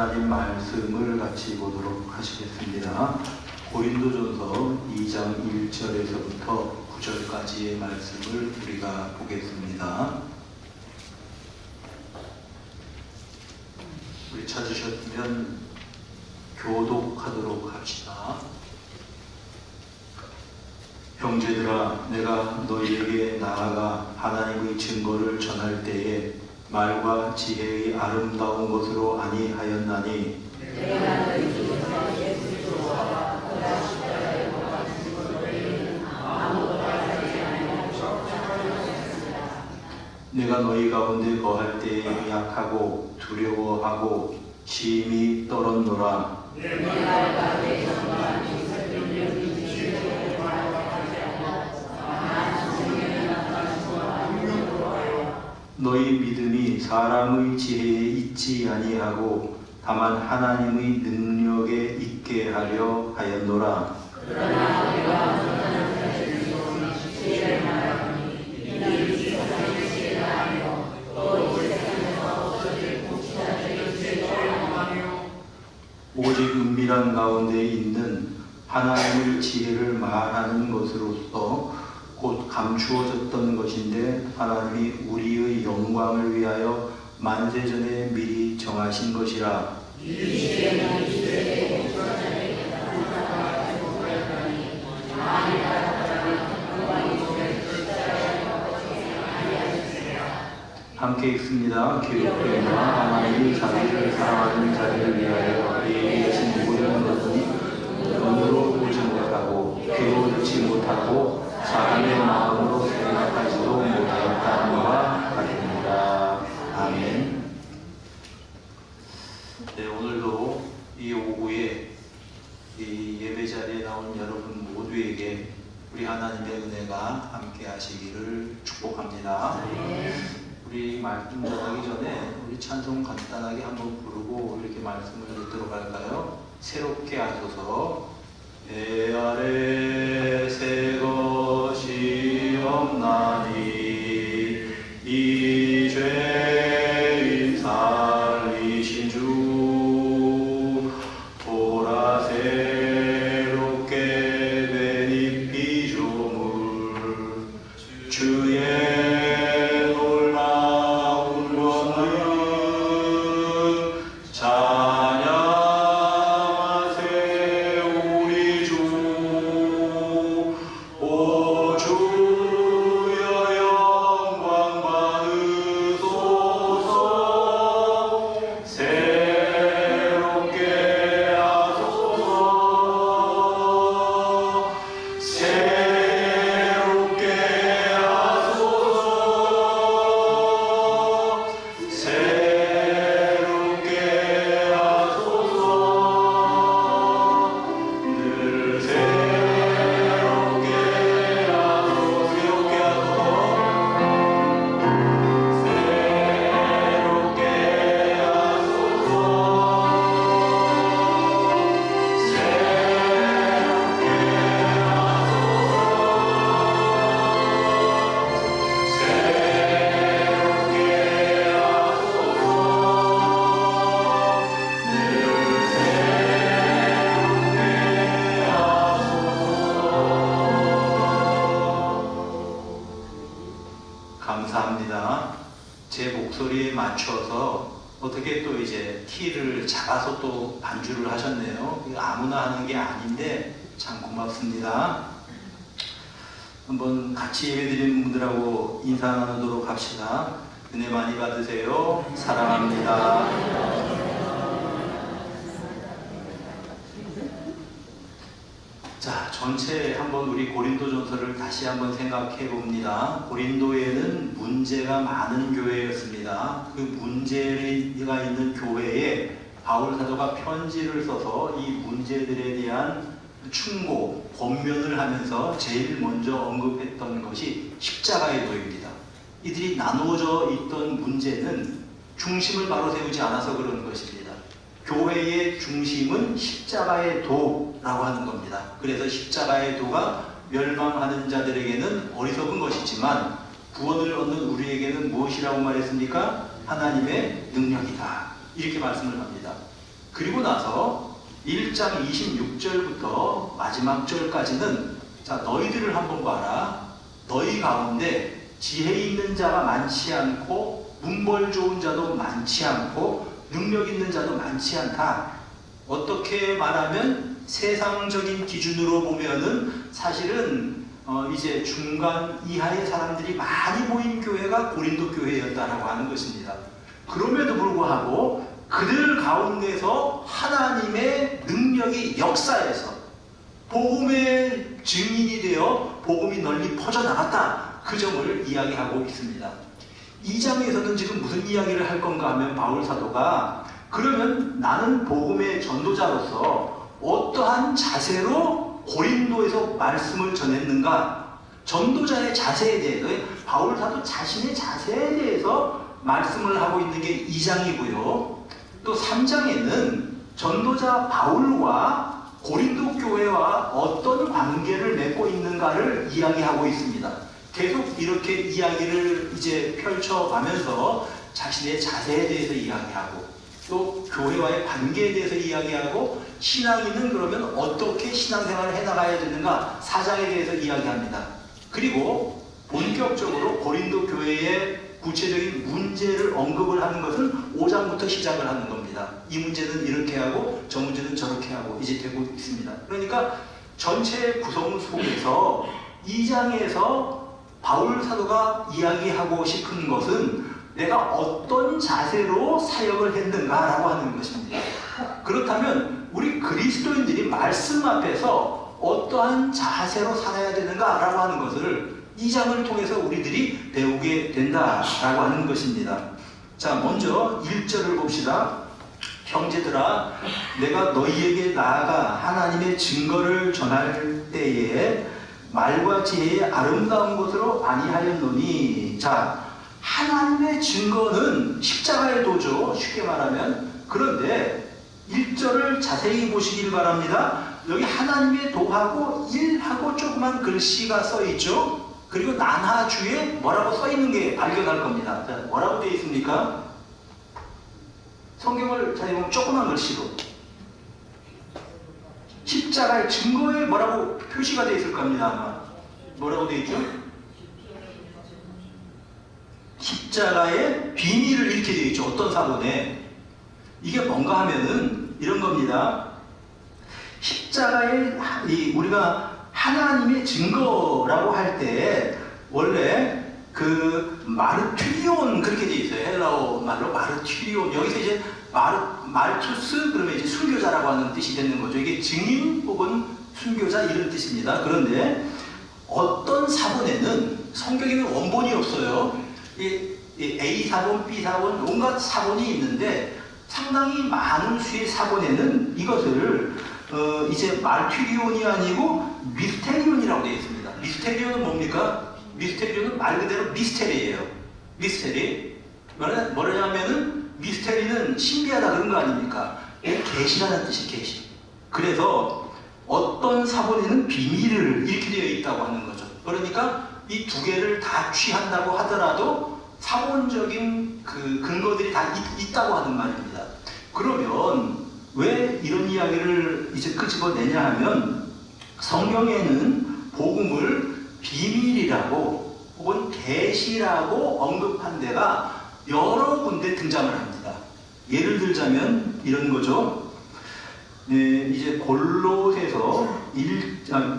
하나님 말씀을 같이 보도록 하시겠습니다. 고린도전서 2장 1절에서부터 9절까지의 말씀을 우리가 보겠습니다. 우리 찾으셨으면 교독하도록 합시다. 형제들아, 내가 너희에게 나아가 하나님의 증거를 전할 때에 말과 지혜의 아름다운 것으로 아니하였나니 내가 너희 가운데 거할 때에 약하고 두려워하고 심히 떨었노라. 너희 믿음이 사람의 지혜에 있지 아니하고 다만 하나님의 능력에 있게 하려 하였노라. 오직 은밀한 가운데 있는 하나님의 지혜를 말하는 것으로서 곧 감추어졌던 것인데 하나님이 우리의 영광을 위하여 만세전에 미리 정하신 것이라. 함께 읽습니다. 기록되나 하나님이 자기를 사랑하는 자들을 위하여 예비하신 모든 것은 눈으로 보지 못하고 귀로 듣지 못하고 사람의 마음으로 생각하지도 못하였다는 같습니다. 아멘. 네, 오늘도 이 오후에 이 예배 자리에 나온 여러분 모두에게 우리 하나님의 은혜가 함께 하시기를 축복합니다. 우리 말씀 전하기 전에 우리 찬송 간단하게 한번 부르고 이렇게 말씀을 듣도록 할까요? 새롭게 하소서. 내 아래 새 것이 없나니 이 죄인 살리신 주 보라 새롭게 된 이 피조물 주의 감사합니다. 제 목소리에 맞춰서 어떻게 또 이제 키를 작아서 또 반주를 하셨네요. 이거 아무나 하는 게 아닌데 참 고맙습니다. 한번 같이 예배드리는 분들하고 인사 나누도록 합시다. 은혜 많이 받으세요. 사랑합니다. 자, 전체 한번 우리 고린도전서를 다시 한번 생각해 봅니다. 고린도에는 문제가 많은 교회였습니다. 그 문제가 있는 교회에 바울 사도가 편지를 써서 이 문제들에 대한 충고, 권면을 하면서 제일 먼저 언급했던 것이 십자가의 도입니다. 이들이 나누어져 있던 문제는 중심을 바로 세우지 않아서 그런 것입니다. 교회의 중심은 십자가의 도라고 하는 겁니다. 그래서 십자가의 도가 멸망하는 자들에게는 어리석은 것이지만 구원을 얻는 우리에게는 무엇이라고 말했습니까? 하나님의 능력이다. 이렇게 말씀을 합니다. 그리고 나서 1장 26절부터 마지막 절까지는 자, 너희들을 한번 봐라. 너희 가운데 지혜 있는 자가 많지 않고 문벌 좋은 자도 많지 않고 능력 있는 자도 많지 않다. 어떻게 말하면 세상적인 기준으로 보면은 사실은 이제 중간 이하의 사람들이 많이 모인 교회가 고린도 교회였다라고 하는 것입니다. 그럼에도 불구하고 그들 가운데서 하나님의 능력이 역사해서 복음의 증인이 되어 복음이 널리 퍼져나갔다. 그 점을 이야기하고 있습니다. 2장에서는 지금 무슨 이야기를 할 건가 하면 바울 사도가 그러면 나는 복음의 전도자로서 어떠한 자세로 고린도에서 말씀을 전했는가? 전도자의 자세에 대해서 바울 사도 자신의 자세에 대해서 말씀을 하고 있는 게 2장이고요. 또 3장에는 전도자 바울과 고린도 교회와 어떤 관계를 맺고 있는가를 이야기하고 있습니다. 계속 이렇게 이야기를 이제 펼쳐가면서 자신의 자세에 대해서 이야기하고 또 교회와의 관계에 대해서 이야기하고 신앙인은 그러면 어떻게 신앙생활을 해나가야 되는가 4장에 대해서 이야기합니다. 그리고 본격적으로 고린도 교회의 구체적인 문제를 언급을 하는 것은 5장부터 시작을 하는 겁니다. 이 문제는 이렇게 하고 저 문제는 저렇게 하고 이제 되고 있습니다. 그러니까 전체 구성 속에서 2장에서 바울 사도가 이야기하고 싶은 것은 내가 어떤 자세로 사역을 했는가라고 하는 것입니다. 그렇다면 우리 그리스도인들이 말씀 앞에서 어떠한 자세로 살아야 되는가라고 하는 것을 2장을 통해서 우리들이 배우게 된다라고 하는 것입니다. 자, 먼저 1절을 봅시다. 형제들아, 내가 너희에게 나아가 하나님의 증거를 전할 때에 말과 지혜의 아름다운 것으로 아니하였노니. 자, 하나님의 증거는 십자가의 도죠. 쉽게 말하면. 그런데 1절을 자세히 보시길 바랍니다. 여기 하나님의 도하고 1하고 조그만 글씨가 써있죠. 그리고 난하주에 뭐라고 써있는 게 발견할 겁니다. 자, 뭐라고 되어 있습니까? 성경을 잘 보면 조그만 글씨로 십자가의 증거에 뭐라고 표시가 되어 있을 겁니다. 아마 뭐라고 되어 있죠? 십자가의 비밀을 이렇게 되어 있죠. 어떤 사본에. 이게 뭔가 하면은 이런 겁니다. 십자가의 우리가 하나님의 증거라고 할 때 원래 그 마르투리온 그렇게 되어 있어요. 헬라어 말로 마르투리온. 여기서 이제 말투스 그러면 이제 순교자라고 하는 뜻이 되는 거죠. 이게 증인 혹은 순교자 이런 뜻입니다. 그런데 어떤 사본에는 성경에는 원본이 없어요. A 사본, B 사본, 온갖 사본이 있는데 상당히 많은 수의 사본에는 이것을 이제 마르투리온이 아니고 미스테리온이라고 되어 있습니다. 미스테리온은 뭡니까? 미스테리온은 말 그대로 미스테리예요. 미스테리. 뭐냐면은 미스테리는 신비하다 그런 거 아닙니까? 계시라는 뜻이 계시. 그래서 어떤 사본에는 비밀을 이렇게 되어 있다고 하는 거죠. 그러니까 이 두 개를 다 취한다고 하더라도 사본적인 그 근거들이 다 있다고 하는 말입니다. 그러면 왜 이런 이야기를 이제 끄집어내냐 하면 성경에는 복음을 비밀이라고 혹은 계시라고 언급한 데가 여러 군데 등장을 합니다. 예를 들자면 이런 거죠. 네, 이제 골로새서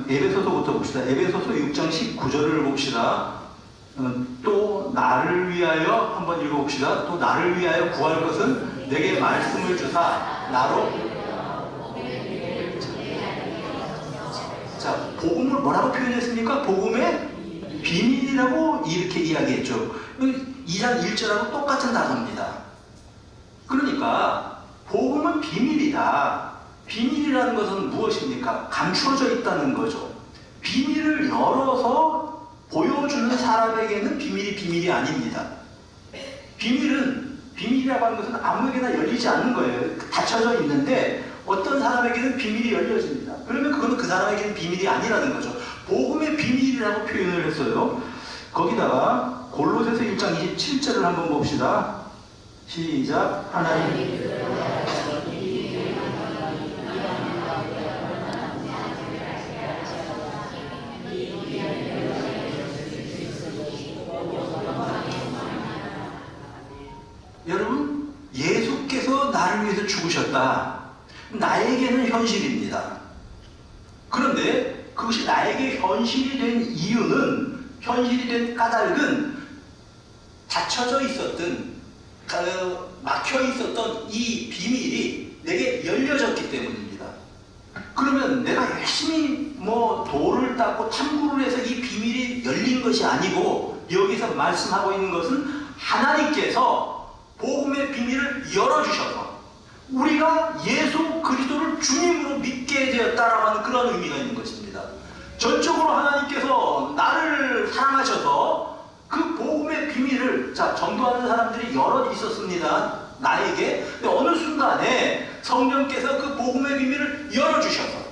에베소서부터 봅시다. 에베소서 6장 19절을 봅시다. 또 나를 위하여 한번 읽어봅시다. 또 나를 위하여 구할 것은 내게 말씀을 주사 나로. 자, 복음을 뭐라고 표현했습니까? 복음의 비밀이라고 이렇게 이야기했죠. 2장 1절하고 똑같은 단어입니다. 그러니까 복음은 비밀이다. 비밀이라는 것은 무엇입니까? 감추어져 있다는 거죠. 비밀을 열어서 보여주는 사람에게는 비밀이 아닙니다. 비밀이라고 하는 것은 아무에게나 열리지 않는 거예요. 닫혀져 있는데 어떤 사람에게는 비밀이 열려집니다. 그러면 그거는 그 사람에게는 비밀이 아니라는 거죠. 복음의 비밀이라고 표현을 했어요. 거기다가 골로새서 1장 27절을 한번 봅시다. 시작. 하나님 그리스도다. 나에게는 현실입니다. 그런데 그것이 나에게 현실이 된 이유는, 현실이 된 까닭은 닫혀져 있었던, 막혀 있었던 이 비밀이 내게 열려졌기 때문입니다. 그러면 내가 열심히 돌을 닦고 탐구를 해서 이 비밀이 열린 것이 아니고, 여기서 말씀하고 있는 것은 하나님께서 복음의 비밀을 열어주셔서 우리가 예수 그리스도를 주님으로 믿게 되었다라고 하는 그런 의미가 있는 것입니다. 전적으로 하나님께서 나를 사랑하셔서 그 복음의 비밀을, 전도하는 사람들이 여럿 있었습니다. 나에게. 근데 어느 순간에 성령께서 그 복음의 비밀을 열어주셔서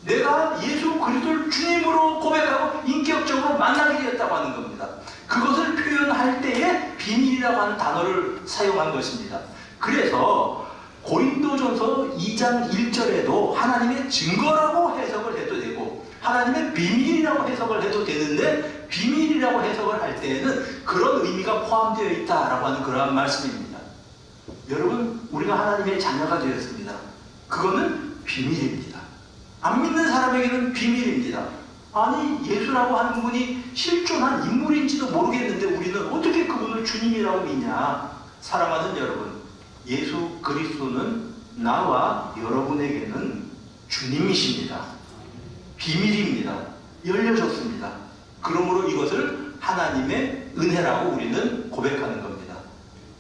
내가 예수 그리스도를 주님으로 고백하고 인격적으로 만나게 되었다고 하는 겁니다. 그것을 표현할 때에 비밀이라고 하는 단어를 사용한 것입니다. 그래서 고린도전서 2장 1절에도 하나님의 증거라고 해석을 해도 되고 하나님의 비밀이라고 해석을 해도 되는데, 비밀이라고 해석을 할 때에는 그런 의미가 포함되어 있다라고 하는 그러한 말씀입니다. 여러분, 우리가 하나님의 자녀가 되었습니다. 그거는 비밀입니다. 안 믿는 사람에게는 비밀입니다. 아니, 예수라고 하는 분이 실존한 인물인지도 모르겠는데 우리는 어떻게 그분을 주님이라고 믿냐? 사랑하는 여러분, 예수 그리스도는 나와 여러분에게는 주님이십니다. 비밀입니다. 열려졌습니다. 그러므로 이것을 하나님의 은혜라고 우리는 고백하는 겁니다.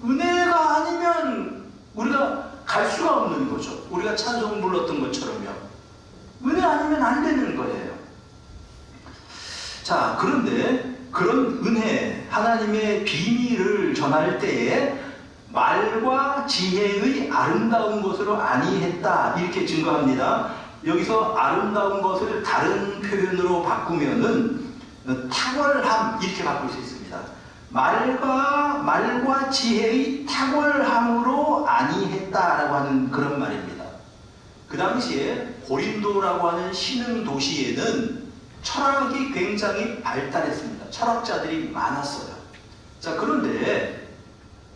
은혜가 아니면 우리가 갈 수가 없는 거죠. 우리가 찬송 불렀던 것처럼요. 은혜 아니면 안 되는 거예요. 자, 그런데 그런 은혜, 하나님의 비밀을 전할 때에 말과 지혜의 아름다운 것으로 아니했다, 이렇게 증거합니다. 여기서 아름다운 것을 다른 표현으로 바꾸면은 탁월함, 이렇게 바꿀 수 있습니다. 말과 지혜의 탁월함으로 아니했다라고 하는 그런 말입니다. 그 당시에 고린도라고 하는 신흥 도시에는 철학이 굉장히 발달했습니다. 철학자들이 많았어요. 자, 그런데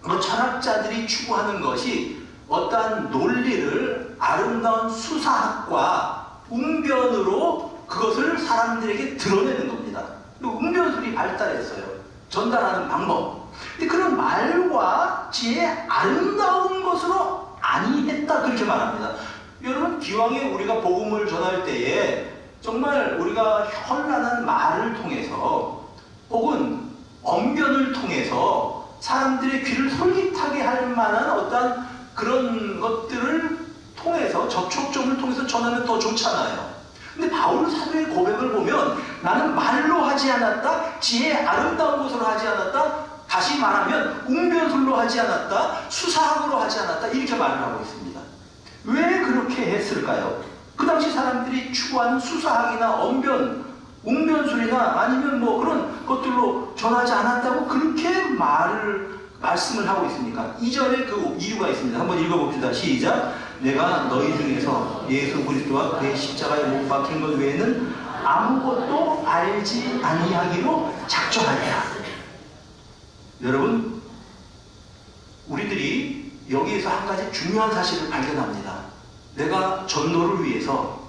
철학자들이 추구하는 것이 어떠한 논리를 아름다운 수사학과 웅변으로 그것을 사람들에게 드러내는 겁니다. 웅변술이 발달했어요. 전달하는 방법. 근데 그런 말과 지혜의 아름다운 것으로 아니했다, 그렇게 말합니다. 여러분, 기왕에 우리가 복음을 전할 때에 정말 우리가 현란한 말을 통해서 혹은 언변을 통해서 사람들의 귀를 솔깃하게 할 만한 어떤 그런 것들을 통해서, 접촉점을 통해서 전하면 더 좋잖아요. 근데 바울 사도의 고백을 보면 나는 말로 하지 않았다, 지혜의 아름다운 것으로 하지 않았다, 다시 말하면 웅변술로 하지 않았다, 수사학으로 하지 않았다, 이렇게 말을 하고 있습니다. 왜 그렇게 했을까요? 그 당시 사람들이 추구하는 수사학이나 언변, 웅변술이나 아니면 그런 것들로 전하지 않았다고 그렇게 말씀을 하고 있습니까? 이전에 그 이유가 있습니다. 한번 읽어봅시다. 시작. 내가 너희 중에서 예수 그리스도와 그의 십자가에 못 박힌 것 외에는 아무것도 알지 아니하기로 작정하리라. 여러분, 우리들이 여기에서 한 가지 중요한 사실을 발견합니다. 내가 전도를 위해서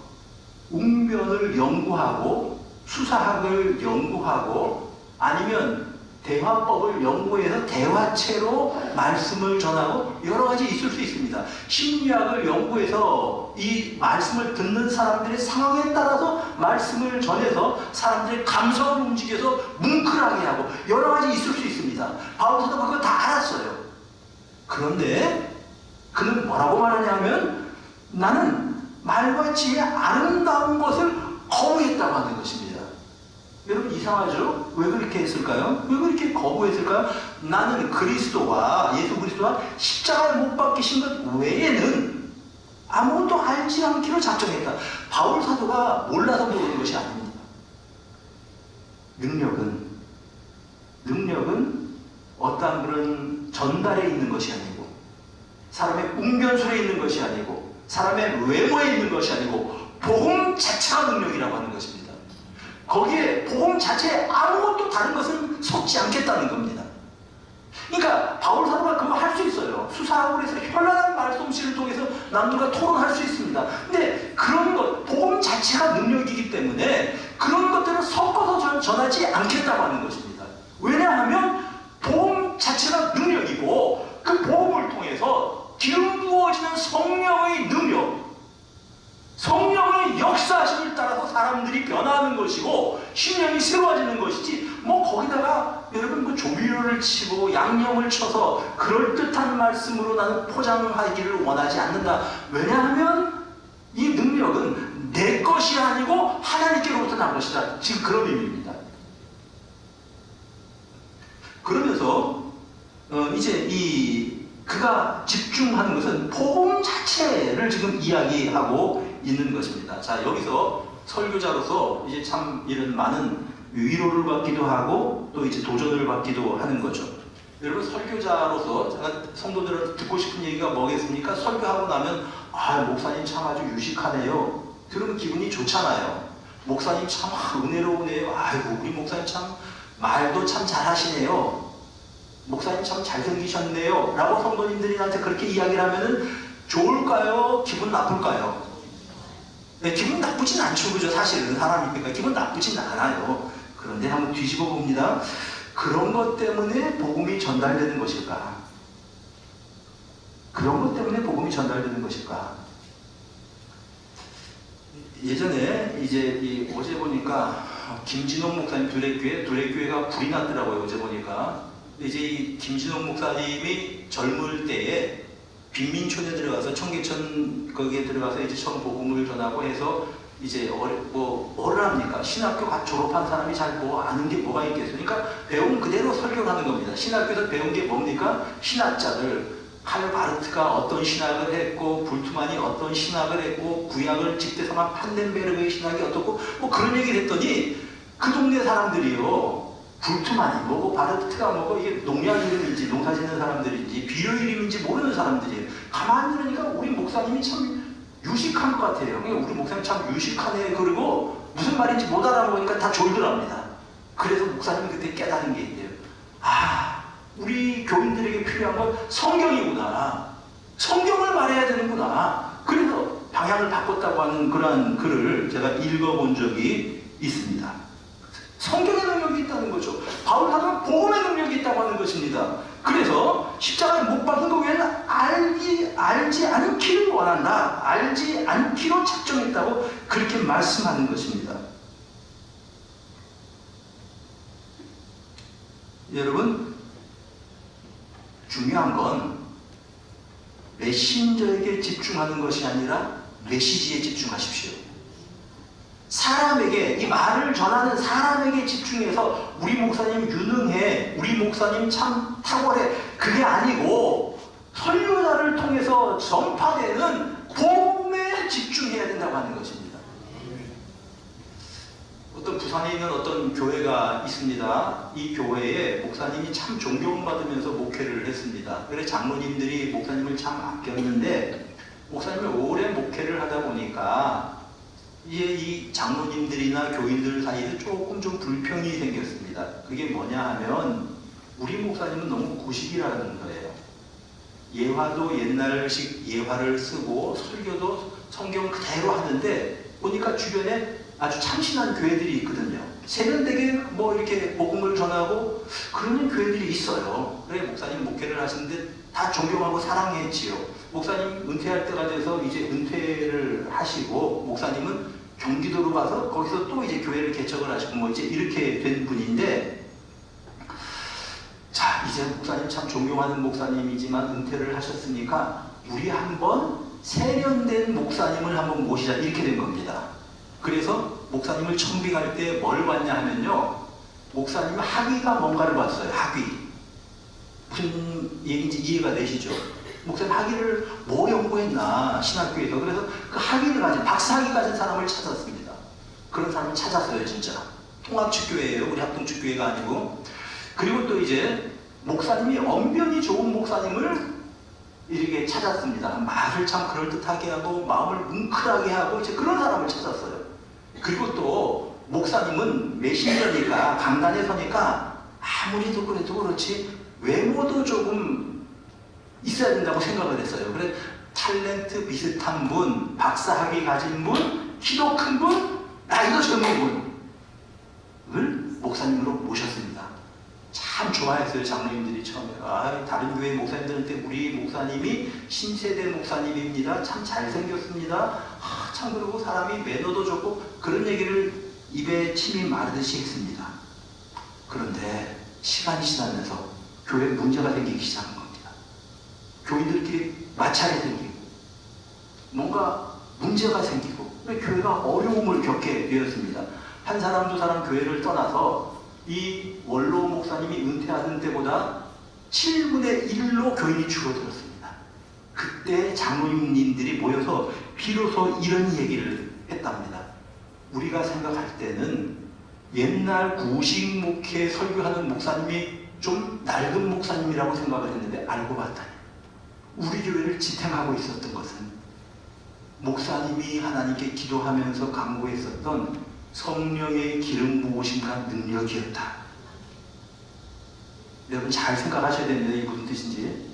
웅변을 연구하고 수사학을 연구하고 아니면 대화법을 연구해서 대화체로 말씀을 전하고 여러 가지 있을 수 있습니다. 심리학을 연구해서 이 말씀을 듣는 사람들의 상황에 따라서 말씀을 전해서 사람들의 감성을 움직여서 뭉클하게 하고 여러 가지 있을 수 있습니다. 바울 사도가 그거 다 알았어요. 그런데 그는 뭐라고 말하냐면 나는 말과 지혜의 아름다운 것을 거부했다고 하는 것입니다. 여러분, 이상하죠? 왜 그렇게 했을까요? 왜 그렇게 거부했을까요? 나는 그리스도와 예수 그리스도와 십자가에 못 박히신 것 외에는 아무것도 알지 않기로 작정했다. 바울 사도가 몰라서 모르는 것이 아닙니다. 능력은 어떠한 그런 전달에 있는 것이 아니고 사람의 웅변술에 있는 것이 아니고 사람의 외모에 있는 것이 아니고 복음 자체가 능력이라고 하는 것입니다. 거기에 복음 자체에 아무것도 다른 것은 섞지 않겠다는 겁니다. 그러니까 바울 사도가 그거 할 수 있어요. 수사하고 그래서 현란한 말솜씨를 통해서 남들과 토론할 수 있습니다. 근데 그런 것, 복음 자체가 능력이기 때문에 그런 것들을 섞어서 전하지 않겠다고 하는 것입니다. 왜냐하면 복음 자체가 능력이고 그 복음을 통해서 기름 부어지는 성령의 능력, 성령의 역사심을 따라서 사람들이 변화하는 것이고 신령이 새로워지는 것이지, 뭐 거기다가 여러분 그 조미료를 치고 양념을 쳐서 그럴듯한 말씀으로 나는 포장하기를 원하지 않는다. 왜냐하면 이 능력은 내 것이 아니고 하나님께로부터 난 것이다. 지금 그런 의미입니다. 그러면서 이제 그가 집중하는 것은 복음 자체를 지금 이야기하고 있는 것입니다. 자, 여기서 설교자로서 이제 참 이런 많은 위로를 받기도 하고 또 이제 도전을 받기도 하는 거죠. 여러분, 설교자로서 제가 성도들한테 듣고 싶은 얘기가 뭐겠습니까? 설교하고 나면 목사님 참 아주 유식하네요. 들으면 기분이 좋잖아요. 목사님 참 은혜로우네요. 아이고, 우리 목사님 참 말도 참 잘하시네요. 목사님 참 잘생기셨네요. 라고 성도님들이 나한테 그렇게 이야기를 하면은 좋을까요? 기분 나쁠까요? 네, 기분 나쁘진 않죠. 그죠? 사실은 사람이니까 기분 나쁘진 않아요. 그런데 한번 뒤집어 봅니다. 그런 것 때문에 복음이 전달되는 것일까? 그런 것 때문에 복음이 전달되는 것일까? 예전에 이제 어제 보니까 김진홍 목사님 두레교회가 불이 났더라고요. 어제 보니까. 이제 이 김진홍 목사님이 젊을 때에 빈민촌에 들어가서 청계천 거기에 들어가서 이제 처음 복음을 전하고 해서 이제 뭐를 합니까? 신학교 졸업한 사람이 잘 뭐 아는 게 뭐가 있겠어요? 그러니까 배운 그대로 설교를 하는 겁니다. 신학교에서 배운 게 뭡니까? 신학자들 칼바르트가 어떤 신학을 했고 불트만이 어떤 신학을 했고 구약을 직대성한 판덴베르그의 신학이 어떻고 뭐 그런 얘기를 했더니 그 동네 사람들이요. 불트만이 뭐고 바르트가 뭐고 이게 농약 이름인지 농사 짓는 사람들인지 비료 이름인지 모르는 사람들이에요. 가만히 들으니까 우리 목사님이 참 유식한 것 같아요. 우리 목사님 참 유식하네. 그리고 무슨 말인지 못 알아보니까 다 졸더랍니다. 그래서 목사님이 그때 깨달은 게 있대요. 우리 교인들에게 필요한 건 성경이구나. 성경을 말해야 되는구나. 그래서 방향을 바꿨다고 하는 그러한 글을 제가 읽어본 적이 있습니다. 성경의 능력이 있다는 거죠. 바울 사도는 복음의 능력이 있다고 하는 것입니다. 그래서 십자가에 못 박힌 것 외에는 알지 않기를 원한다. 알지 않기로 작정했다고 그렇게 말씀하는 것입니다. 여러분, 중요한 건 메신저에게 집중하는 것이 아니라 메시지에 집중하십시오. 사람에게, 이 말을 전하는 사람에게 집중해서 우리 목사님 유능해, 우리 목사님 참 탁월해, 그게 아니고 설교자를 통해서 전파되는 복음에 집중해야 된다고 하는 것입니다. 어떤 부산에 있는 어떤 교회가 있습니다. 이 교회에 목사님이 참 존경받으면서 목회를 했습니다. 그래서 장로님들이 목사님을 참 아꼈는데 목사님이 오래 목회를 하다 보니까 이 장로님들이나 교인들 사이에 조금 좀 불평이 생겼습니다. 그게 뭐냐 하면 우리 목사님은 너무 구식이라는 거예요. 예화도 옛날식 예화를 쓰고 설교도 성경 그대로 하는데 보니까 주변에 아주 참신한 교회들이 있거든요. 세련되게 뭐 이렇게 복음을 전하고 그러는 교회들이 있어요. 그래 목사님 목회를 하시는데 다 존경하고 사랑했지요. 목사님 은퇴할 때가 돼서 이제 은퇴를 하시고 목사님은 경기도로 가서 거기서 또 이제 교회를 개척을 하시고 뭐 이제 이렇게 된 분인데, 자 이제 목사님 참 존경하는 목사님이지만 은퇴를 하셨으니까 우리 한번 세련된 목사님을 한번 모시자 이렇게 된 겁니다. 그래서 목사님을 청빙할 때 뭘 봤냐 하면요, 목사님은 학위가 뭔가를 봤어요. 학위. 무슨 얘기인지 이해가 되시죠? 목사님 학위를 뭐 연구했나 신학교에서. 그래서 그 학위를 가진 박사학위 가진 사람을 찾았습니다. 그런 사람을 찾았어요. 진짜 통합축교회예요. 우리 합동축교회가 아니고. 그리고 또 이제 목사님이 언변이 좋은 목사님을 이렇게 찾았습니다. 말을 참 그럴듯하게 하고 마음을 뭉클하게 하고 이제 그런 사람을 찾았어요. 그리고 또 목사님은 메신저니까 강단에 서니까 아무리 그래도 그렇지 외모도 조금 있어야 된다고 생각을 했어요. 그래서 탤런트 비슷한 분, 박사학위 가진 분, 키도 큰 분, 나이도 젊은 분을 목사님으로 모셨습니다. 참 좋아했어요. 장로님들이 처음에. 다른 교회 목사님들한테 우리 목사님이 신세대 목사님입니다. 참 잘생겼습니다. 참 그리고 사람이 매너도 좋고 그런 얘기를 입에 침이 마르듯이 했습니다. 그런데 시간이 지나면서 교회에 문제가 생기기 시작한 겁니다. 교인들끼리 마찰이 생기고 뭔가 문제가 생기고 교회가 어려움을 겪게 되었습니다. 한 사람 두 사람 교회를 떠나서 이 원로 목사님이 은퇴하는 때보다 7분의 1로 교인이 줄어들었습니다. 그때 장로님들이 모여서 비로소 이런 얘기를 했답니다. 우리가 생각할 때는 옛날 구식 목회 설교하는 목사님이 좀 낡은 목사님이라고 생각을 했는데 알고 봤더니 우리 교회를 지탱하고 있었던 것은 목사님이 하나님께 기도하면서 강구했었던 성령의 기름 부으심과 능력이었다. 여러분 잘 생각하셔야 됩니다. 이게 무슨 뜻인지.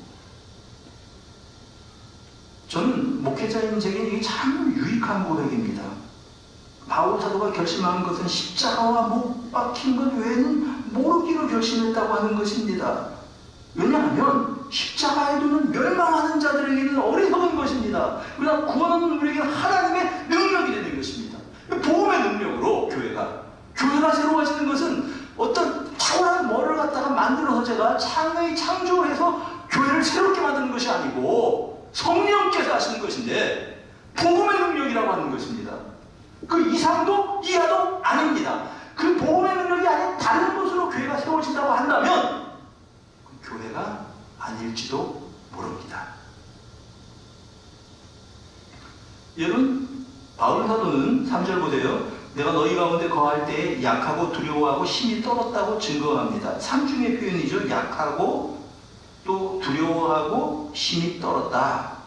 저는 목회자인 제게 이게 참 유익한 고백입니다. 바울 사도가 결심한 것은 십자가와 못 박힌 것 외에는 모르기로 결심했다고 하는 것입니다. 왜냐하면 십자가에 두는 멸망하는 자들에게는 어리석은 것입니다. 그러나 구원하는 우리에게는 하나님의 능력이 되는 것입니다. 복음의 능력으로 교회가 새로워지는 것은 어떤 탁월한 뭐를 갖다가 만들어서 제가 창조해서 교회를 새롭게 만드는 것이 아니고 성령께서 하시는 것인데 복음의 능력이라고 하는 것입니다. 그 이상도 이하도 아닙니다. 그 복음의 능력이 아닌 다른 곳으로 교회가 세워진다고 한다면 그 교회가 아닐지도 모릅니다. 여러분 바울 사도는 3절 보세요. 내가 너희 가운데 거할 때에 약하고 두려워하고 힘이 떨었다고 증거합니다. 3중의 표현이죠. 약하고 또 두려워하고 힘이 떨었다.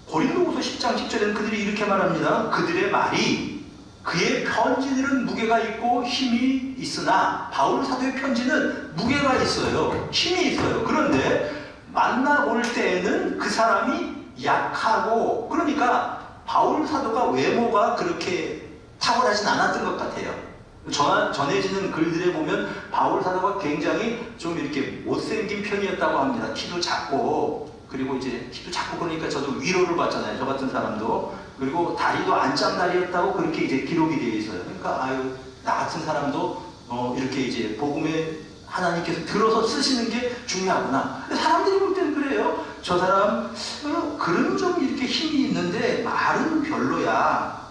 고린도후서 10장 10절에는 그들이 이렇게 말합니다. 그들의 말이 그의 편지들은 무게가 있고 힘이 있으나 바울 사도의 편지는 무게가 있어요. 힘이 있어요. 그런데 만나볼 때에는 그 사람이 약하고 그러니까 바울 사도가 외모가 그렇게 탁월하진 않았던 것 같아요. 전해지는 글들에 보면 바울 사도가 굉장히 좀 이렇게 못생긴 편이었다고 합니다. 키도 작고 그리고 이제 키도 작고 그러니까 저도 위로를 받잖아요. 저 같은 사람도. 그리고 다리도 안짱다리였다고 그렇게 이제 기록이 되어 있어요. 그러니까 나 같은 사람도 이렇게 이제 복음에 하나님께서 들어서 쓰시는 게 중요하구나. 사람들이 볼 때는 그래요. 저 사람 글은 좀 이렇게 힘이 있는데 말은 별로야.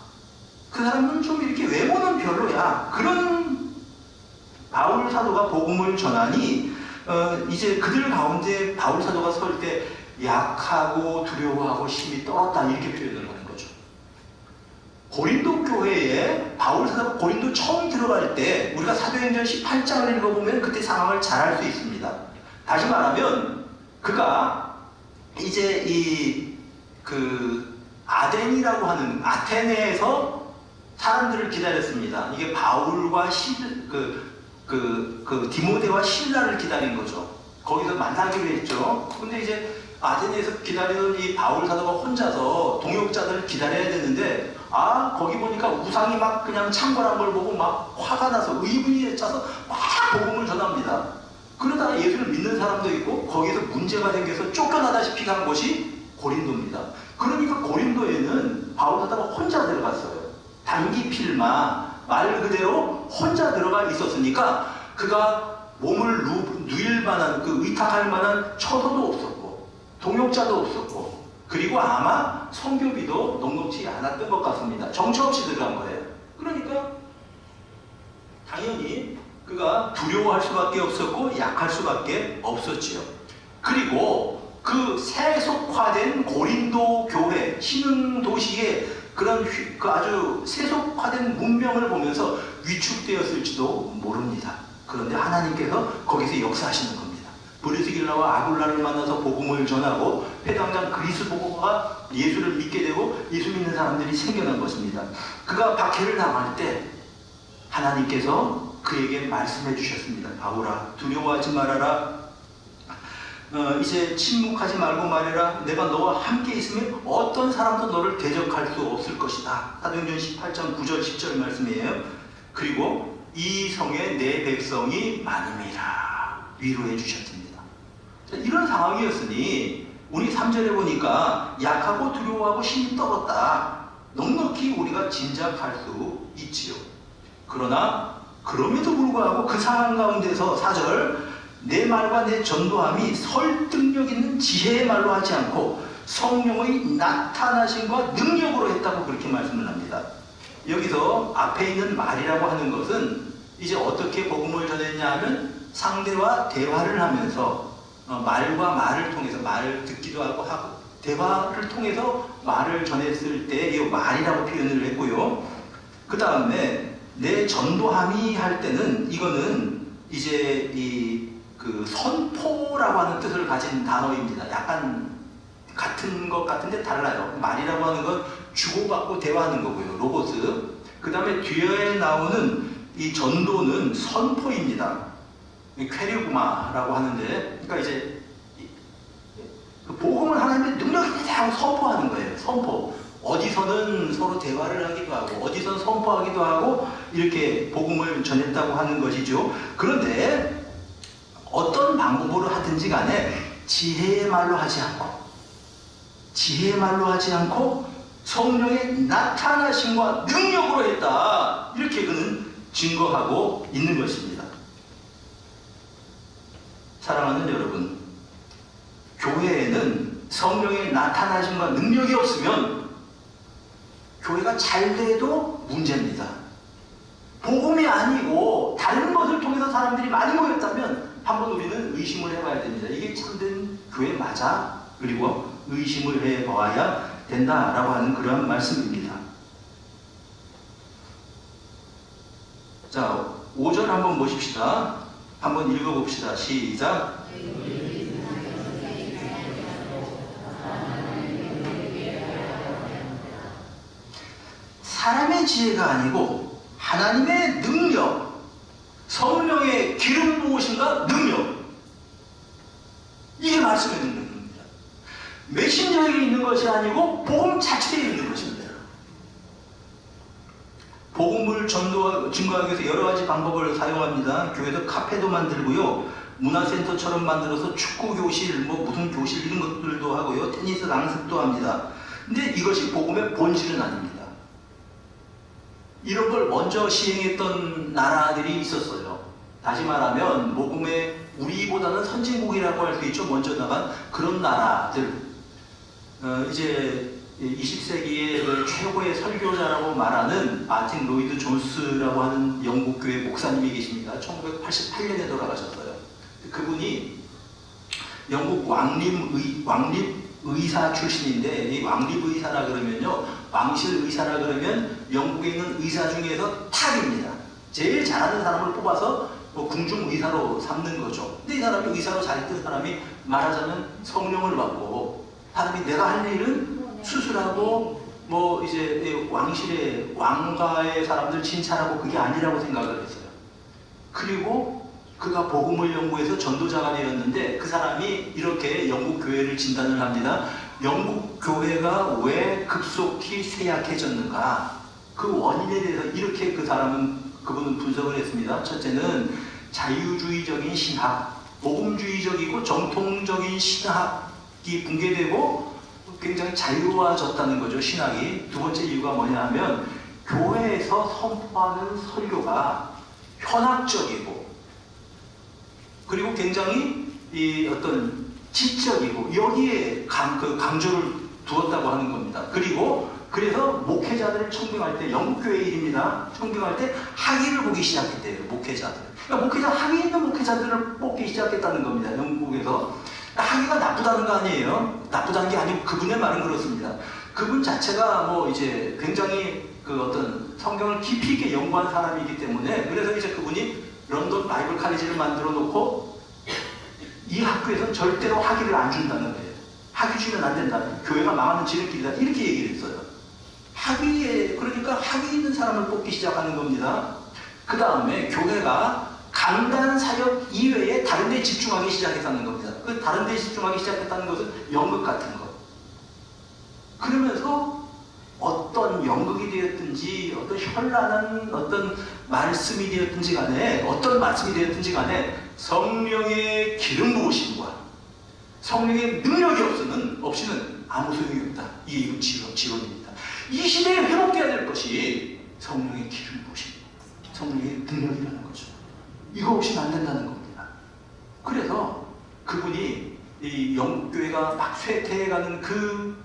그 사람은 좀 이렇게 외모는 별로야. 그런 바울 사도가 복음을 전하니 이제 그들 가운데 바울 사도가 설 때 약하고 두려워하고 힘이 떨었다 이렇게 표현을 하는 거죠. 고린도 교회에 바울 사도가 고린도 처음 들어갈 때 우리가 사도행전 18장을 읽어보면 그때 상황을 잘 알 수 있습니다. 다시 말하면 그가 이제 아덴이라고 하는 아테네에서 사람들을 기다렸습니다. 이게 바울과 디모데와 실라를 기다린 거죠. 거기서 만나기로 했죠. 근데 이제 아테네에서 기다리던 이 바울 사도가 혼자서 동역자들을 기다려야 되는데 거기 보니까 우상이 막 그냥 창궐한 걸 보고 막 화가 나서 의분이 차서 막 복음을 전합니다. 그러다가 예수를 믿는 사람도 있고 거기서 문제가 생겨서 쫓겨나다시피 간 곳이 고린도입니다. 그러니까 고린도에는 바울 사도가 혼자 들어갔어요. 단기 필마 말 그대로 혼자 들어가 있었으니까 그가 몸을 누일 만한 의탁할 만한 처소도 없었고 동역자도 없었고 그리고 아마 성교비도 녹록지 않았던 것 같습니다. 정처 없이 들어간 거예요. 그러니까 당연히 그가 두려워할 수밖에 없었고 약할 수밖에 없었지요. 그리고 그 세속화된 고린도 교회 신흥 도시의 그런 아주 세속화된 문명을 보면서 위축되었을지도 모릅니다. 그런데 하나님께서 거기서 역사하시는 겁니다. 브리스길라와 아굴라를 만나서 복음을 전하고 회당장 그리스도가 예수를 믿게 되고 예수 믿는 사람들이 생겨난 것입니다. 그가 박해를 당할 때 하나님께서 그에게 말씀해 주셨습니다. 바울아, 두려워하지 말아라. 이제 침묵하지 말고 말해라. 내가 너와 함께 있으면 어떤 사람도 너를 대적할 수 없을 것이다. 사도행전 18장 9절 10절 말씀이에요. 그리고 이 성에 내 백성이 많음이라 위로해 주셨습니다. 자, 이런 상황이었으니 우리 3절에 보니까 약하고 두려워하고 힘이 떨었다. 넉넉히 우리가 짐작할 수 있지요. 그러나 그럼에도 불구하고 그 상황 가운데서 4절, 내 말과 내 전도함이 설득력 있는 지혜의 말로 하지 않고 성령의 나타나심과 능력으로 했다고 그렇게 말씀을 합니다. 여기서 앞에 있는 말이라고 하는 것은 이제 어떻게 복음을 전했냐 하면 상대와 대화를 하면서 말과 말을 통해서 말을 듣기도 하고 대화를 통해서 말을 전했을 때 이 말이라고 표현을 했고요. 그 다음에 내 전도함이 할 때는 이거는 이제 그 선포라고 하는 뜻을 가진 단어입니다. 약간 같은 것 같은데 달라요. 말이라고 하는 건 주고받고 대화하는 거고요. 로고스. 그 다음에 뒤에 나오는 이 전도는 선포입니다. 퀘리구마라고 하는데, 그러니까 이제 복음을 하나님의 능력이 하고 선포하는 거예요. 선포. 어디서는 서로 대화를 하기도 하고 어디서는 선포하기도 하고 이렇게 복음을 전했다고 하는 것이죠. 그런데 어떤 방법으로 하든지 간에 지혜의 말로 하지 않고 성령의 나타나심과 능력으로 했다. 이렇게 그는 증거하고 있는 것입니다. 사랑하는 여러분, 교회에는 성령의 나타나심과 능력이 없으면 교회가 잘 돼도 문제입니다. 복음이 아니고 다른 것을 통해서 사람들이 많이 모였다면 한번 우리는 의심을 해봐야 됩니다. 이게 참된 교회 맞아? 그리고 의심을 해봐야 된다라고 하는 그런 말씀입니다. 자, 5절 한번 보십시다. 한번 읽어봅시다. 시작. 사람의 지혜가 아니고 하나님의 능력, 성령의 기름 부으심과 능력, 이게 말씀의 능력입니다. 메신저에게 있는 것이 아니고 복음 자체에 있는 것입니다. 복음을 증거하기 위해서 여러 가지 방법을 사용합니다. 교회도 카페도 만들고요, 문화센터처럼 만들어서 축구교실, 무슨 교실 이런 것들도 하고요, 테니스 강습도 합니다. 근데 이것이 복음의 본질은 아닙니다. 이런 걸 먼저 시행했던 나라들이 있었어요. 다시 말하면 복음의 우리보다는 선진국이라고 할 수 있죠. 먼저 나간 그런 나라들. 이제 20세기의 최고의 설교자라고 말하는 마틴 로이드 존스라고 하는 영국 교회 목사님이 계십니다. 1988년에 돌아가셨어요. 그분이 영국 왕립의사 출신인데, 이 왕립의사라 그러면요, 왕실 의사라 그러면 영국에 있는 의사 중에서 탑입니다. 제일 잘하는 사람을 뽑아서 궁중 의사로 삼는 거죠. 근데 이 사람이 의사로 잘했던 사람이 말하자면 성령을 받고, 사람이 내가 할 일은 수술하고 이제 왕실의 왕가의 사람들 진찰하고 그게 아니라고 생각을 했어요. 그리고 그가 복음을 연구해서 전도자가 되었는데, 그 사람이 이렇게 영국 교회를 진단을 합니다. 영국 교회가 왜 급속히 쇠약해졌는가, 그 원인에 대해서 이렇게 그분은 분석을 했습니다. 첫째는 자유주의적인 신학, 복음주의적이고 정통적인 신학이 붕괴되고 굉장히 자유화졌다는 거죠, 신학이. 두 번째 이유가 뭐냐 하면 교회에서 선포하는 설교가 현학적이고, 그리고 굉장히 어떤 지적이고, 여기에 강조를 두었다고 하는 겁니다. 그래서 목회자들을 청빙할 때, 영국교회 일입니다. 청빙할 때 학위를 보기 시작했대요, 목회자들. 그러니까 학위 있는 목회자들을 뽑기 시작했다는 겁니다, 영국에서. 학위가 나쁘다는 거 아니에요. 나쁘다는 게 아니고 그분의 말은 그렇습니다. 그분 자체가 이제 굉장히 어떤 성경을 깊이 있게 연구한 사람이기 때문에, 그래서 이제 그분이 런던 바이블 카리지를 만들어 놓고 이 학교에서는 절대로 학위를 안 준다는 거예요. 학위 주면 안 된다. 교회가 망하는 지름길이다. 이렇게 얘기를 했어요. 그러니까 학위 있는 사람을 뽑기 시작하는 겁니다. 그 다음에 교회가 강단 사역 이외에 다른 데 집중하기 시작했다는 겁니다. 그 다른 데 집중하기 시작했다는 것은 연극 같은 것. 그러면서 어떤 연극이 되었든지 어떤 현란한 어떤 말씀이 되었든지 간에 어떤 말씀이 되었든지 간에 성령의 기름 부으심과 성령의 능력이 없이는 아무 소용이 없다. 이게 지론입니다. 이 시대에 회복되어야 될 것이 성령의 기름 부으심, 성령의 능력이라는 거죠. 이거 없이는 안 된다는 겁니다. 그래서 그분이 이 영국교회가 막 쇠퇴해가는 그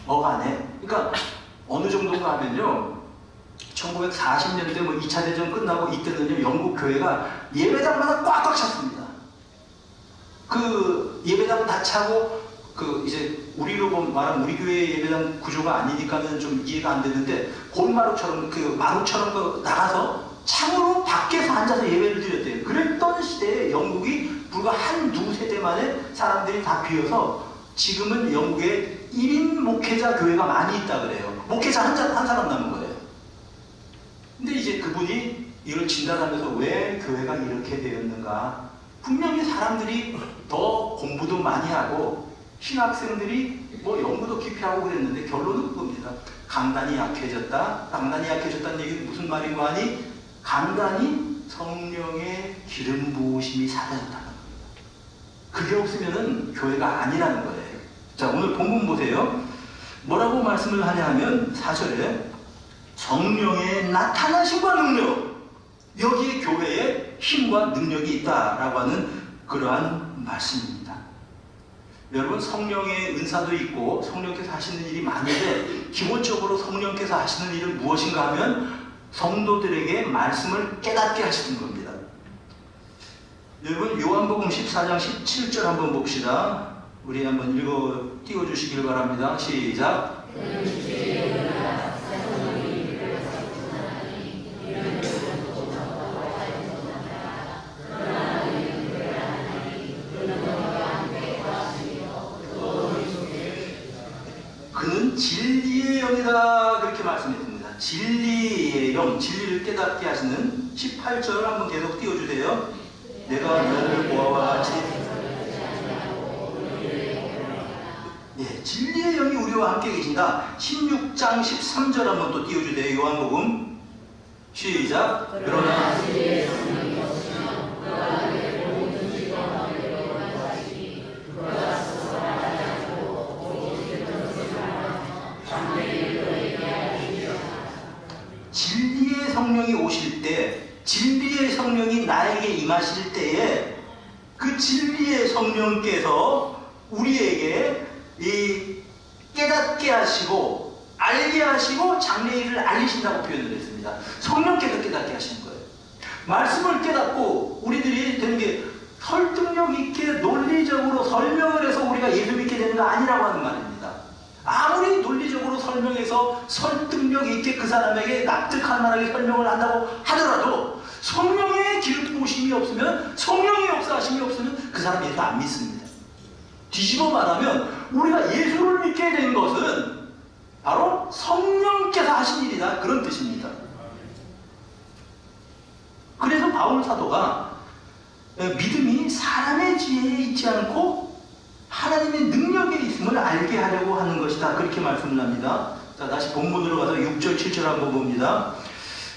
어간에, 그러니까 어느 정도인가 하면요, 1940년대 뭐 2차 대전 끝나고 이때는요, 영국 교회가 예배당마다 꽉꽉 찼습니다. 그 예배당 다 차고, 그 이제 우리로 말하면 우리 교회 예배당 구조가 아니니까는 좀 이해가 안 되는데, 골마루처럼 그 마루처럼 나가서 창으로 밖에서 앉아서 예배를 드렸대요. 그랬던 시대에 영국이 불과 한두 세대 만에 사람들이 다 비어서 지금은 영국에 1인 목회자 교회가 많이 있다 그래요. 목회자 한 사람 남은 거예요. 근데 이제 그분이 이걸 진단하면서 왜 교회가 이렇게 되었는가, 분명히 사람들이 더 공부도 많이 하고 신학생들이 뭐 연구도 깊이 하고 그랬는데 결론은 그겁니다. 강단이 약해졌다. 강단이 약해졌다는 얘기는 무슨 말인가 하니, 강단이 성령의 기름 부으심이 사라졌다는 겁니다. 그게 없으면은 교회가 아니라는 거예요. 자, 오늘 본문 보세요. 뭐라고 말씀을 하냐 하면 4절에 성령의 나타나심과 능력, 여기에 교회에 힘과 능력이 있다라고 하는 그러한 말씀입니다. 여러분, 성령의 은사도 있고 성령께서 하시는 일이 많은데 기본적으로 성령께서 하시는 일은 무엇인가 하면 성도들에게 말씀을 깨닫게 하시는 겁니다. 여러분, 요한복음 14장 17절 한번 봅시다. 우리 한번 띄워주시길 바랍니다. 시작. 그는 진리의 영이다, 그렇게 말씀했습니다. 진리의 영, 진리를 깨닫게 하시는 18절 한번 계속 띄워주세요. 내가 너를 보아와 같이, 예, 진리의 영이 우리와 함께 계신다. 16장 13절 한번 또 띄워주세요. 요한복음 시작. 그러나 진리의 성령이 오실 때, 진리의 성령이 나에게 임하실 때에 그 진리의 성령께서 우리에게 이 깨닫게 하시고 알게 하시고 장래일을 알리신다고 표현을 했습니다. 성령께서 깨닫게 하시는 거예요. 말씀을 깨닫고 우리들이 되는 게 설득력 있게 논리적으로 설명을 해서 우리가 예수 믿게 되는 거 아니라고 하는 말입니다. 아무리 논리적으로 설명해서 설득력 있게 그 사람에게 납득할 만하게 설명을 한다고 하더라도 성령의 기름 부으심이 없으면, 성령의 역사하심이 없으면 그 사람 예수 안 믿습니다. 뒤집어 말하면 우리가 예수를 믿게 된 것은 바로 성령께서 하신 일이다, 그런 뜻입니다. 그래서 바울 사도가 믿음이 사람의 지혜에 있지 않고 하나님의 능력에 있음을 알게 하려고 하는 것이다, 그렇게 말씀을 합니다. 자, 다시 본문으로 가서 6절 7절 한번 봅니다.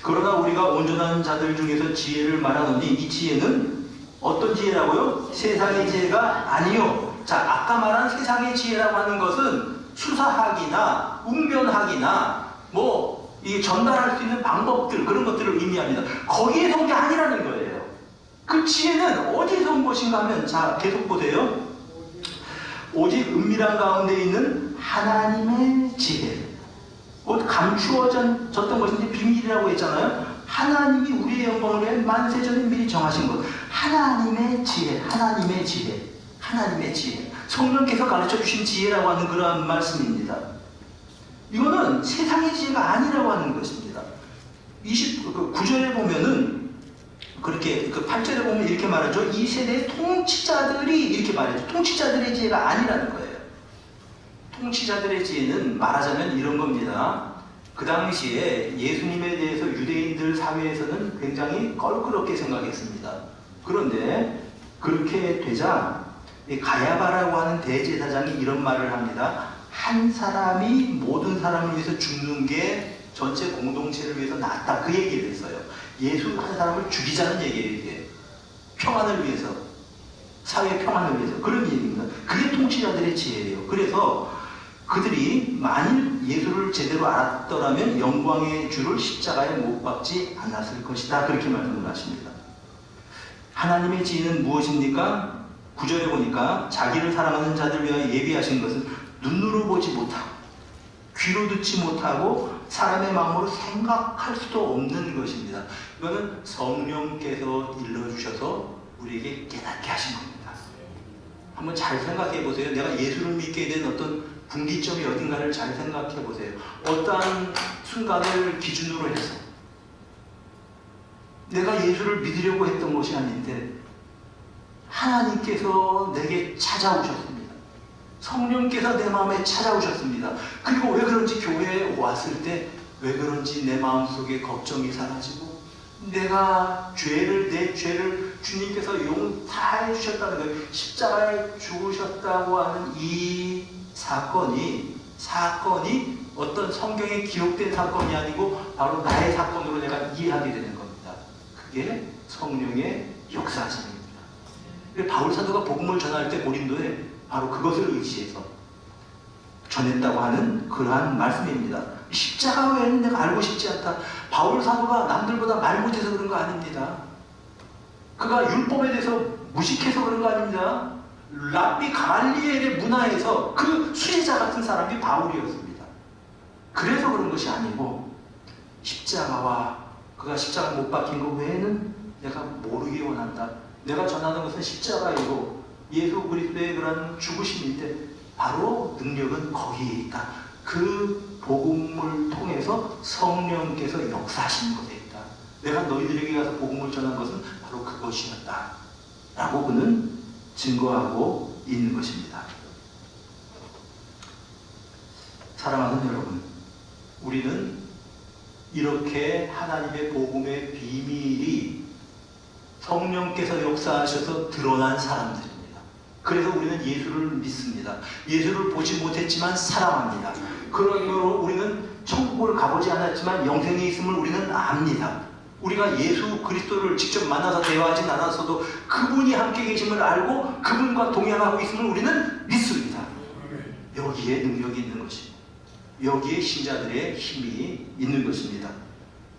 그러나 우리가 온전한 자들 중에서 지혜를 말하노니 이 지혜는 어떤 지혜라고요? 세상의 지혜가 아니요. 자, 아까 말한 세상의 지혜라고 하는 것은 수사학이나 웅변학이나 뭐 이 전달할 수 있는 방법들, 그런 것들을 의미합니다. 거기에서 온 게 아니라는 거예요. 그 지혜는 어디서 온 것인가 하면, 자, 계속 보세요. 오직 은밀한 가운데 있는 하나님의 지혜, 곧 감추어졌던 것인지 비밀이라고 했잖아요. 하나님이 우리의 영광을 위해 만세전에 미리 정하신 것, 하나님의 지혜, 하나님의 지혜, 하나님의 지혜, 성령께서 가르쳐 주신 지혜라고 하는 그러한 말씀입니다. 이거는 세상의 지혜가 아니라고 하는 것입니다. 29절에 보면은 그렇게, 그 8절에 보면 이렇게 말하죠. 이 세대의 통치자들이, 이렇게 말하죠. 통치자들의 지혜가 아니라는 거예요. 통치자들의 지혜는 말하자면 이런 겁니다. 그 당시에 예수님에 대해서 유대인들 사회에서는 굉장히 껄끄럽게 생각했습니다. 그런데 그렇게 되자 가야바라고 하는 대제사장이 이런 말을 합니다. 한 사람이 모든 사람을 위해서 죽는 게 전체 공동체를 위해서 낫다. 그 얘기를 했어요. 예수 한 사람을 죽이자는 얘기예요. 이게 평안을 위해서, 사회 평안을 위해서 그런 얘기입니다. 그게 통치자들의 지혜예요. 그래서 그들이 만일 예수를 제대로 알았더라면 영광의 주를 십자가에 못 박지 않았을 것이다. 그렇게 말씀을 하십니다. 하나님의 지혜는 무엇입니까? 9절에 보니까 자기를 사랑하는 자들 위하여 예비하신 것은 눈으로 보지 못하고 귀로 듣지 못하고 사람의 마음으로 생각할 수도 없는 것입니다. 이거는 성령께서 일러주셔서 우리에게 깨닫게 하신 겁니다. 한번 잘 생각해 보세요. 내가 예수를 믿게 된 어떤 분기점이 어딘가를 잘 생각해 보세요. 어떠한 순간을 기준으로 해서 내가 예수를 믿으려고 했던 것이 아닌데 하나님께서 내게 찾아오셨습니다. 성령께서 내 마음에 찾아오셨습니다. 그리고 왜 그런지 교회에 왔을 때 왜 그런지 내 마음속에 걱정이 사라지고 내가 내 죄를 주님께서 용서해 주셨다는 거예요. 십자가에 죽으셨다고 하는 이 사건이 어떤 성경에 기록된 사건이 아니고 바로 나의 사건으로 내가 이해하게 되는 겁니다. 그게 성령의 역사하심입니다. 바울 사도가 복음을 전할 때 고린도에 바로 그것을 의지해서 전했다고 하는 그러한 말씀입니다. 십자가 외에는 내가 알고 싶지 않다. 바울 사도가 남들보다 말 못해서 그런 거 아닙니다. 그가 율법에 대해서 무식해서 그런 거 아닙니다. 랍비 가말리엘의 문화에서 그 수혜자 같은 사람이 바울이었습니다. 그래서 그런 것이 아니고 십자가와 그가 십자가 못 박힌 것 외에는 내가 모르기 원한다. 내가 전하는 것은 십자가이고 예수 그리스도의 그런 죽으심인데 바로 능력은 거기에 있다. 그 복음을 통해서 성령께서 역사하시는 것에 있다. 내가 너희들에게 가서 복음을 전한 것은 바로 그것이었다. 라고 그는 증거하고 있는 것입니다. 사랑하는 여러분, 우리는 이렇게 하나님의 복음의 비밀이 성령께서 역사하셔서 드러난 사람들입니다. 그래서 우리는 예수를 믿습니다. 예수를 보지 못했지만 사랑합니다. 그러므로 우리는 천국을 가보지 않았지만 영생에 있음을 우리는 압니다. 우리가 예수 그리스도를 직접 만나서 대화하진 않았어도 그분이 함께 계심을 알고 그분과 동행하고 있음을 우리는 믿습니다. 여기에 능력이 있는 것입니다. 여기에 신자들의 힘이 있는 것입니다.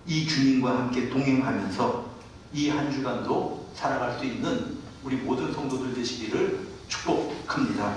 이 주님과 함께 동행하면서 이 한 주간도 살아갈 수 있는 우리 모든 성도들 되시기를 축복합니다.